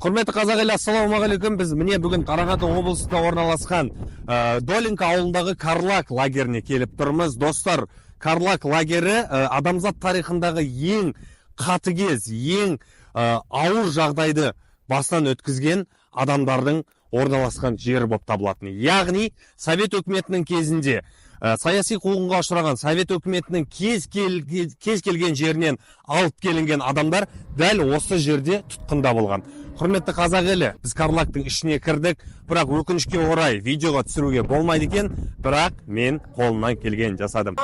Құрметті қазақ елі, ассалаумағалейкум. Біз міне бүгін Қарағанды облысында орналасқан Долинка ауылындағы Карлаг лагеріне келіп тұрмыз. Достар, Карлаг лагері адамзат тарихындағы ең қатыгез, ең ауыр жағдайды бастан өткізген адамдардың орналасқан жері болып табылатын. Яғни Совет өкіметінің кезінде саяси қуғынға ұшыраған Совет өкіметінің кез келген жерінен алып келінген адамдар дәл осы жерде тұтқында болған. Құрметті қазақ елі, біз Карлагтың ішіне кірдік, бірақ өкінішке орай видеоға түсіруге болмайды екен, бірақ мен қолымнан келген жасадым.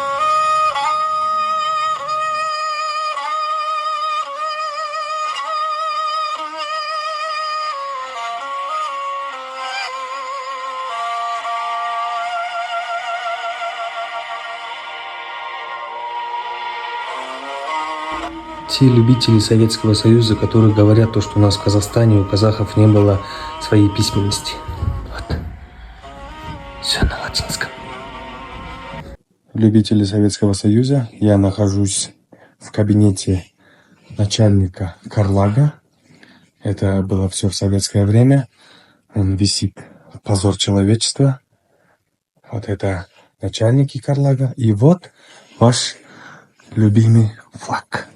Те любители Советского Союза, которые говорят то, что у нас в Казахстане у казахов не было своей письменности. Вот. Все на латинском. Любители Советского Союза, я нахожусь в кабинете начальника Карлага. Это было все в советское время. Он висит, позор человечества. Вот это начальники Карлага. И вот ваш любимый флаг.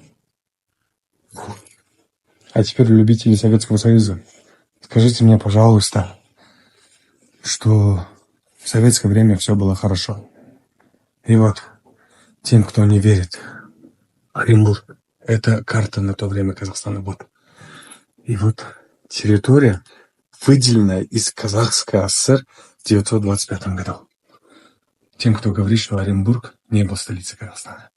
А теперь, любители Советского Союза, скажите мне, пожалуйста, что в советское время все было хорошо. И вот, тем, кто не верит, Оренбург — это карта на то время Казахстана. Вот. И вот территория, выделенная из Казахской ССР в 1925 году. Тем, кто говорит, что Оренбург не был столицей Казахстана.